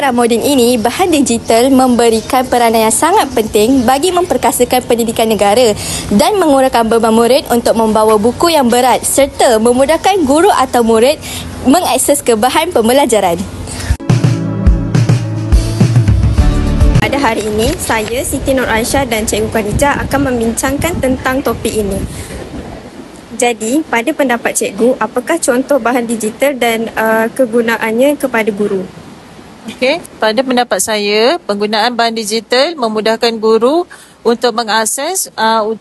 era moden ini, bahan digital memberikan peranan yang sangat penting bagi memperkasakan pendidikan negara dan mengurangkan beban murid untuk membawa buku yang berat serta memudahkan guru atau murid mengakses ke bahan pembelajaran. Pada hari ini, saya Siti Nur Aisyah dan Cikgu Khadijah akan membincangkan tentang topik ini. Jadi, pada pendapat cikgu, apakah contoh bahan digital dan kegunaannya kepada guru? Okey, pada pendapat saya, penggunaan bahan digital memudahkan guru untuk mengakses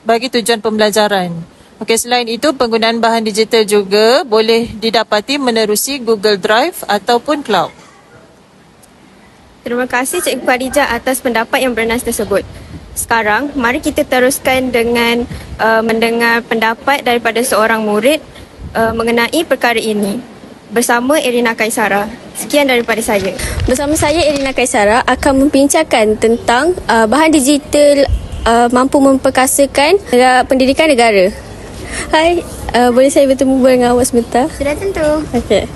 bagi tujuan pembelajaran. Okey, selain itu, penggunaan bahan digital juga boleh didapati menerusi Google Drive ataupun cloud. Terima kasih Cikgu Khadijah atas pendapat yang bernas tersebut. Sekarang, mari kita teruskan dengan mendengar pendapat daripada seorang murid mengenai perkara ini. Bersama Irina Kaisara. Sekian daripada saya. Bersama saya Irina Kaisara akan membincangkan tentang bahan digital mampu memperkasakan pendidikan negara. Hai, boleh saya bertemu dengan awak sebentar? Sudah tentu. Okey.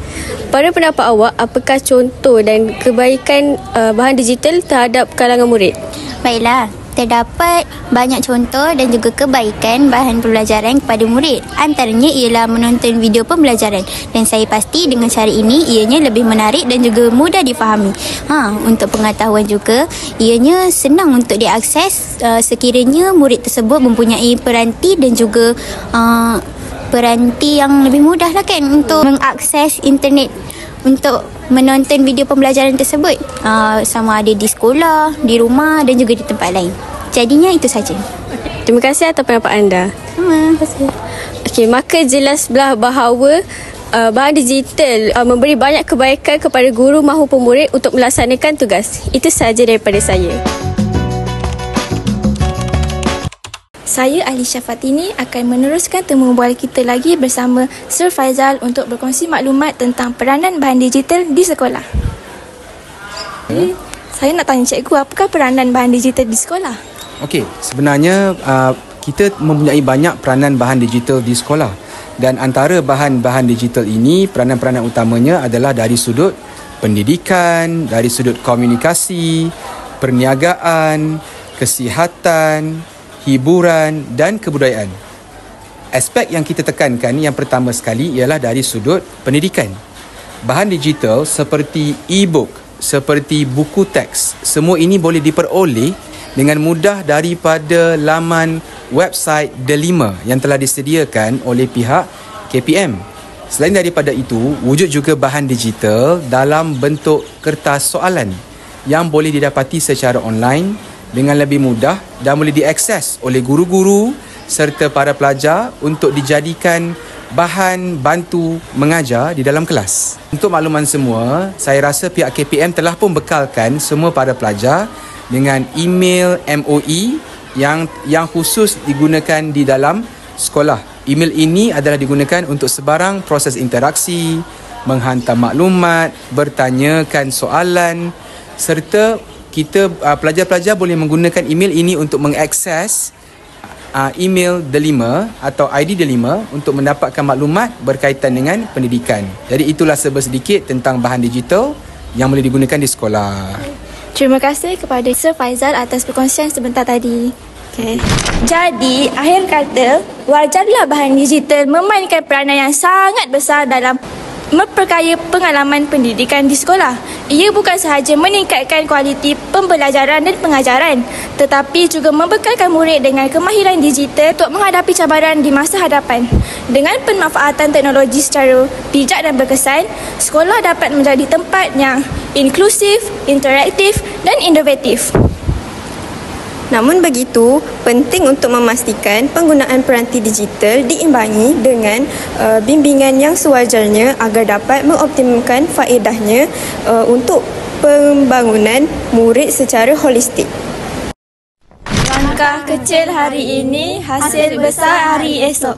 Pada pendapat awak, apakah contoh dan kebaikan bahan digital terhadap kalangan murid? Baiklah, terdapat banyak contoh dan juga kebaikan bahan pembelajaran kepada murid. Antaranya ialah menonton video pembelajaran. Dan saya pasti dengan cara ini ianya lebih menarik dan juga mudah difahami. Untuk pengetahuan juga, ianya senang untuk diakses sekiranya murid tersebut mempunyai peranti dan juga peranti yang lebih mudah lah kan untuk mengakses internet untuk menonton video pembelajaran tersebut, sama ada di sekolah, di rumah dan juga di tempat lain. Jadinya itu saja. Terima kasih atas pendapat anda. Terima kasih. Okey, maka jelaslah bahawa bahan digital memberi banyak kebaikan kepada guru maupun murid untuk melaksanakan tugas. Itu sahaja daripada saya. Saya Alisha Fatini akan meneruskan temu bual kita lagi bersama Sir Faizal untuk berkongsi maklumat tentang peranan bahan digital di sekolah. Saya nak tanya cikgu, apakah peranan bahan digital di sekolah? Okey, sebenarnya kita mempunyai banyak peranan bahan digital di sekolah. Dan antara bahan-bahan digital ini, peranan-peranan utamanya adalah dari sudut pendidikan, dari sudut komunikasi, perniagaan, kesihatan, hiburan dan kebudayaan. Aspek yang kita tekankan yang pertama sekali ialah dari sudut pendidikan. Bahan digital seperti e-book, seperti buku teks, semua ini boleh diperoleh dengan mudah daripada laman website Delima yang telah disediakan oleh pihak KPM. Selain daripada itu, wujud juga bahan digital dalam bentuk kertas soalan yang boleh didapati secara online dengan lebih mudah dan boleh diakses oleh guru-guru serta para pelajar untuk dijadikan bahan bantu mengajar di dalam kelas. Untuk makluman semua, saya rasa pihak KPM telah pun bekalkan semua para pelajar dengan email MOE yang khusus digunakan di dalam sekolah. Email ini adalah digunakan untuk sebarang proses interaksi, menghantar maklumat, bertanyakan soalan serta pelajar-pelajar boleh menggunakan email ini untuk mengakses email Delima atau ID Delima untuk mendapatkan maklumat berkaitan dengan pendidikan. Jadi itulah sedikit tentang bahan digital yang boleh digunakan di sekolah. Terima kasih kepada Sir Faizal atas perkongsian sebentar tadi. Okay. Jadi, akhir kata, wajarlah bahan digital memainkan peranan yang sangat besar dalam memperkaya pengalaman pendidikan di sekolah. Ia bukan sahaja meningkatkan kualiti pembelajaran dan pengajaran, tetapi juga membekalkan murid dengan kemahiran digital untuk menghadapi cabaran di masa hadapan. Dengan pemanfaatan teknologi secara bijak dan berkesan, sekolah dapat menjadi tempat yang inklusif, interaktif dan inovatif. Namun begitu, penting untuk memastikan penggunaan peranti digital diimbangi dengan bimbingan yang sewajarnya agar dapat mengoptimumkan faedahnya untuk pembangunan murid secara holistik. Langkah kecil hari ini, hasil besar hari esok.